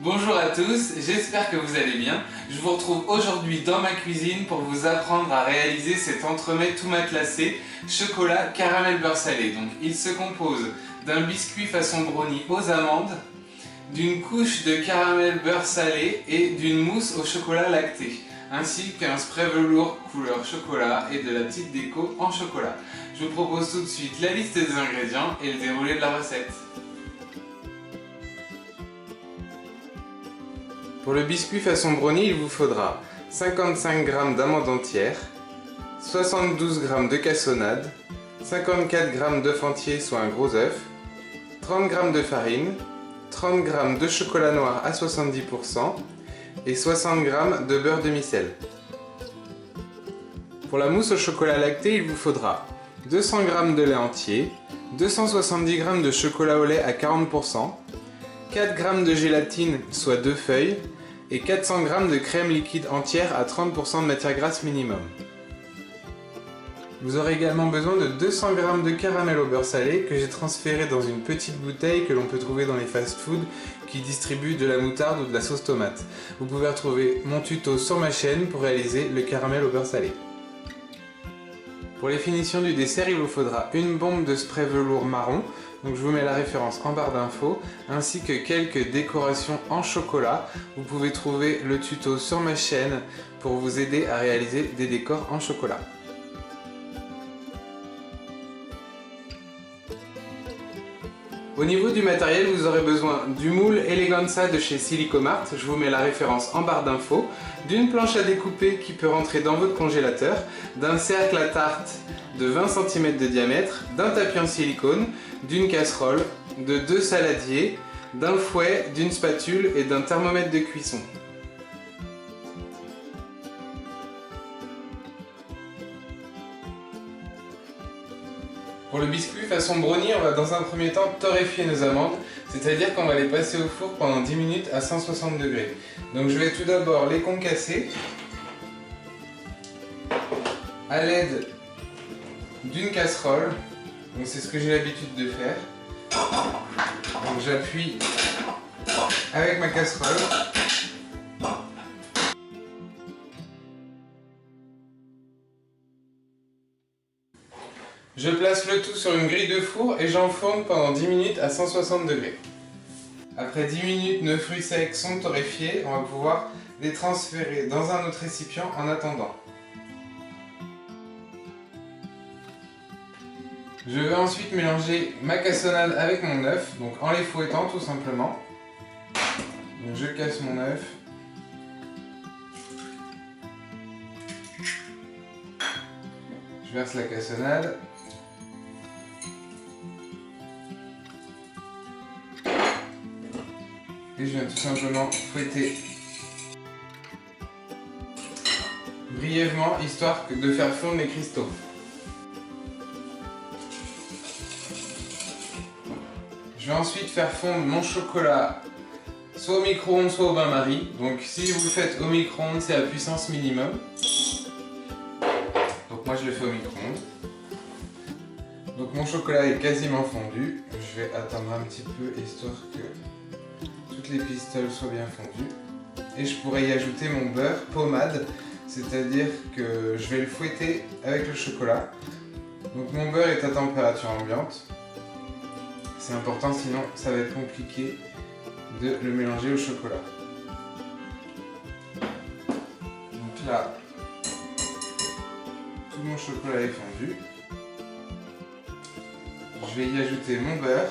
Bonjour à tous, j'espère que vous allez bien. Je vous retrouve aujourd'hui dans ma cuisine pour vous apprendre à réaliser cet entremets tout matelassé chocolat caramel beurre salé. Donc il se compose d'un biscuit façon brownie aux amandes, d'une couche de caramel beurre salé et d'une mousse au chocolat lacté, ainsi qu'un spray velours couleur chocolat et de la petite déco en chocolat. Je vous propose tout de suite la liste des ingrédients et le déroulé de la recette. Pour le biscuit façon brownie, il vous faudra 55 g d'amandes entières, 72 g de cassonade, 54 g d'œuf entier soit un gros œuf, 30 g de farine, 30 g de chocolat noir à 70% et 60 g de beurre demi-sel. Pour la mousse au chocolat lacté, il vous faudra 200 g de lait entier, 270 g de chocolat au lait à 40%, 4 g de gélatine soit 2 feuilles et 400 g de crème liquide entière à 30% de matière grasse minimum. Vous aurez également besoin de 200 g de caramel au beurre salé que j'ai transféré dans une petite bouteille que l'on peut trouver dans les fast-food qui distribuent de la moutarde ou de la sauce tomate. Vous pouvez retrouver mon tuto sur ma chaîne pour réaliser le caramel au beurre salé. Pour les finitions du dessert, il vous faudra une bombe de spray velours marron, donc je vous mets la référence en barre d'infos, ainsi que quelques décorations en chocolat. Vous pouvez trouver le tuto sur ma chaîne pour vous aider à réaliser des décors en chocolat. Au niveau du matériel, vous aurez besoin du moule Eleganza de chez Silicomart, je vous mets la référence en barre d'infos, d'une planche à découper qui peut rentrer dans votre congélateur, d'un cercle à tarte de 20 cm de diamètre, d'un tapis en silicone, d'une casserole, de 2 saladiers, d'un fouet, d'une spatule et d'un thermomètre de cuisson. Pour le biscuit façon brownie, on va dans un premier temps torréfier nos amandes, c'est-à-dire qu'on va les passer au four pendant 10 minutes à 160 degrés. Donc je vais tout d'abord les concasser à l'aide d'une casserole. Donc c'est ce que j'ai l'habitude de faire. Donc j'appuie avec ma casserole. Je place le tout sur une grille de four et j'enfourne pendant 10 minutes à 160 degrés. Après 10 minutes, nos fruits secs sont torréfiés, on va pouvoir les transférer dans un autre récipient en attendant. Je vais ensuite mélanger ma cassonade avec mon œuf, donc en les fouettant tout simplement. Donc je casse mon œuf. Je verse la cassonade. Et je viens tout simplement fouetter brièvement, histoire de faire fondre les cristaux. Je vais ensuite faire fondre mon chocolat soit au micro-ondes, soit au bain-marie. Donc si vous le faites au micro-ondes, c'est à puissance minimum. Donc moi je le fais au micro-ondes. Donc mon chocolat est quasiment fondu. Je vais attendre un petit peu, histoire que toutes les pistolets soient bien fondues. Et je pourrais y ajouter mon beurre pommade, c'est-à-dire que je vais le fouetter avec le chocolat. Donc mon beurre est à température ambiante. C'est important, sinon ça va être compliqué de le mélanger au chocolat. Donc là, tout mon chocolat est fondu. Je vais y ajouter mon beurre.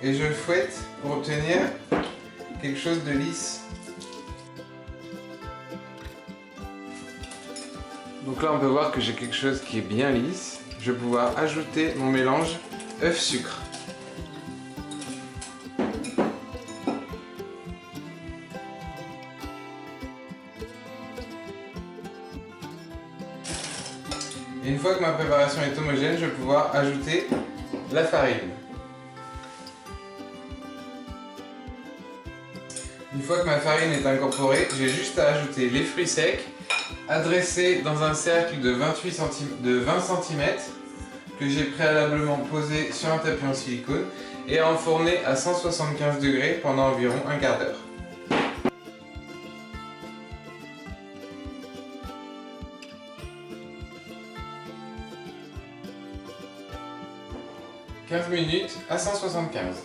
Et je le fouette pour obtenir quelque chose de lisse. Donc là on peut voir que j'ai quelque chose qui est bien lisse. Je vais pouvoir ajouter mon mélange œuf-sucre. Et une fois que ma préparation est homogène, je vais pouvoir ajouter la farine. Une fois que ma farine est incorporée, j'ai juste à ajouter les fruits secs à dans un cercle de 20 cm que j'ai préalablement posé sur un tapis en silicone et à enfourner à 175 degrés pendant environ un quart d'heure. « 15 minutes à 175.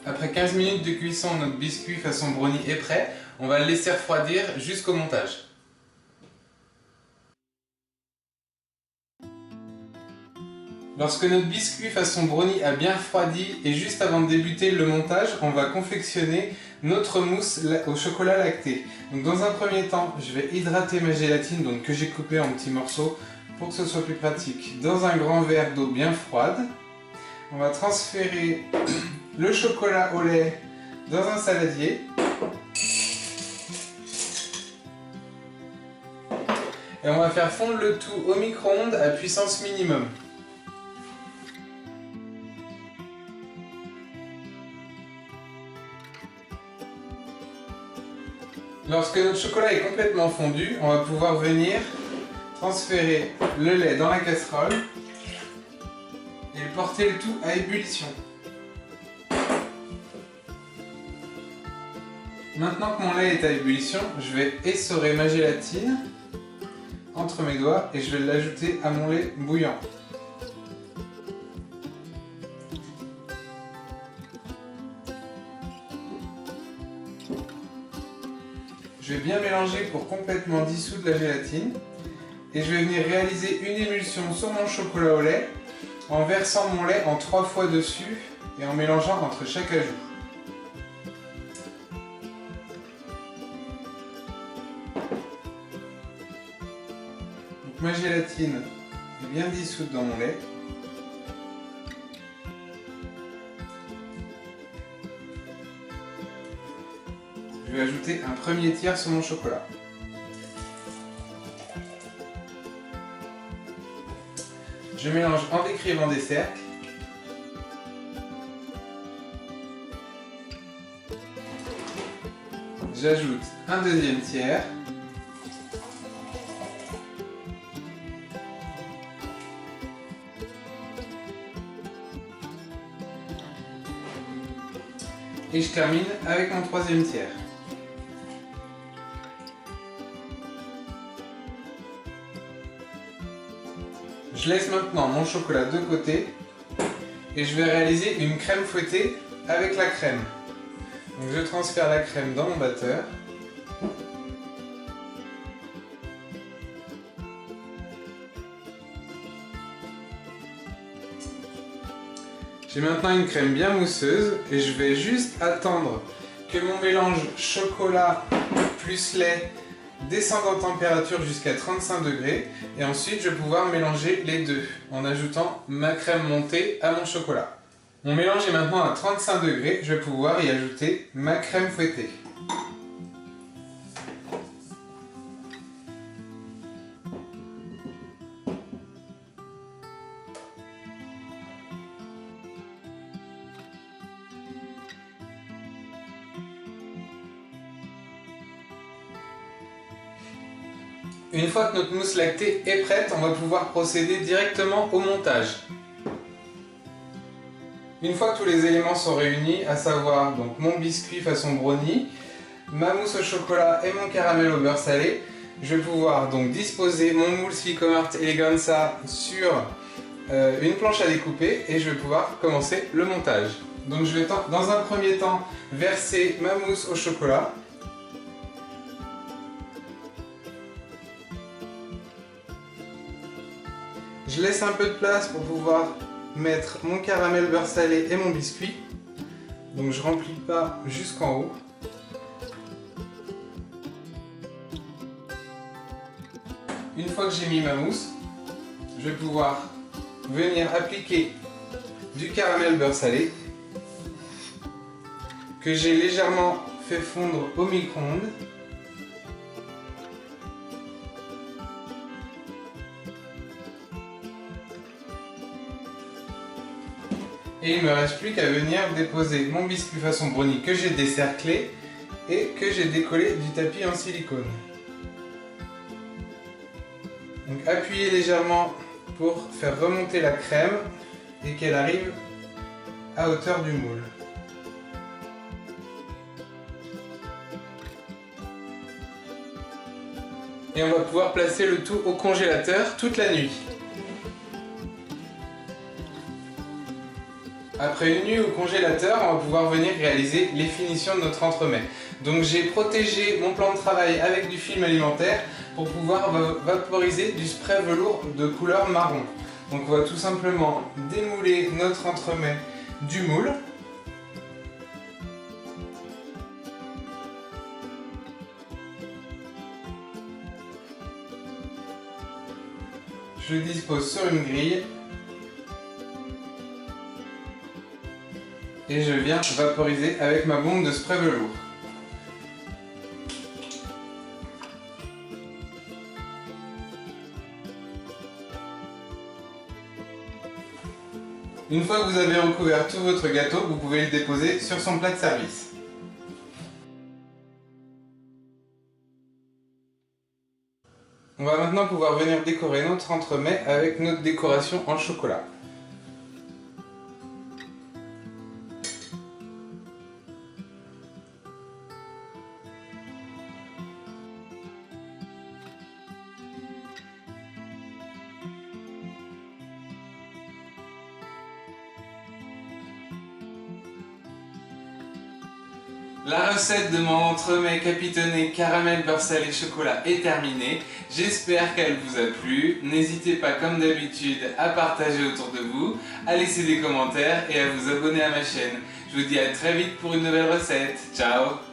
Après 15 minutes de cuisson, notre biscuit façon brownie est prêt. On va le laisser refroidir jusqu'au montage. Lorsque notre biscuit façon brownie a bien refroidi et juste avant de débuter le montage, on va confectionner notre mousse au chocolat lacté. Donc dans un premier temps, je vais hydrater ma gélatine donc, que j'ai coupée en petits morceaux pour que ce soit plus pratique. Dans un grand verre d'eau bien froide, on va transférer le chocolat au lait dans un saladier. Et on va faire fondre le tout au micro-ondes à puissance minimum. Lorsque notre chocolat est complètement fondu, on va pouvoir venir transférer le lait dans la casserole et porter le tout à ébullition. Maintenant que mon lait est à ébullition, je vais essorer ma gélatine entre mes doigts et je vais l'ajouter à mon lait bouillant. Je vais bien mélanger pour complètement dissoudre la gélatine et je vais venir réaliser une émulsion sur mon chocolat au lait en versant mon lait en 3 fois dessus et en mélangeant entre chaque ajout. Donc ma gélatine est bien dissoute dans mon lait. Je vais ajouter un premier tiers sur mon chocolat. Je mélange en décrivant des cercles. J'ajoute un deuxième tiers. Et je termine avec mon troisième tiers. Je laisse maintenant mon chocolat de côté et je vais réaliser une crème fouettée avec la crème. Donc je transfère la crème dans mon batteur. J'ai maintenant une crème bien mousseuse et je vais juste attendre que mon mélange chocolat plus lait descende en température jusqu'à 35 degrés et ensuite je vais pouvoir mélanger les deux en ajoutant ma crème montée à mon chocolat. Mon mélange est maintenant à 35 degrés, je vais pouvoir y ajouter ma crème fouettée. Une fois que notre mousse lactée est prête, on va pouvoir procéder directement au montage. Une fois que tous les éléments sont réunis, à savoir donc mon biscuit façon brownie, ma mousse au chocolat et mon caramel au beurre salé, je vais pouvoir donc disposer mon moule Silicon Art Eleganza sur une planche à découper et je vais pouvoir commencer le montage. Donc je vais dans un premier temps verser ma mousse au chocolat. Je laisse un peu de place pour pouvoir mettre mon caramel beurre salé et mon biscuit. Donc je remplis pas jusqu'en haut. Une fois que j'ai mis ma mousse, je vais pouvoir venir appliquer du caramel beurre salé que j'ai légèrement fait fondre au micro-ondes. Et il ne me reste plus qu'à venir déposer mon biscuit façon brownie que j'ai décerclé et que j'ai décollé du tapis en silicone. Donc appuyez légèrement pour faire remonter la crème et qu'elle arrive à hauteur du moule. Et on va pouvoir placer le tout au congélateur toute la nuit. Après une nuit au congélateur, on va pouvoir venir réaliser les finitions de notre entremets. Donc j'ai protégé mon plan de travail avec du film alimentaire pour pouvoir vaporiser du spray velours de couleur marron. Donc on va tout simplement démouler notre entremets du moule. Je le dispose sur une grille et je viens vaporiser avec ma bombe de spray velours. Une fois que vous avez recouvert tout votre gâteau, vous pouvez le déposer sur son plat de service. On va maintenant pouvoir venir décorer notre entremets avec notre décoration en chocolat. La recette de mon entremets capitonné caramel beurre salé chocolat est terminée. J'espère qu'elle vous a plu. N'hésitez pas comme d'habitude à partager autour de vous, à laisser des commentaires et à vous abonner à ma chaîne. Je vous dis à très vite pour une nouvelle recette. Ciao!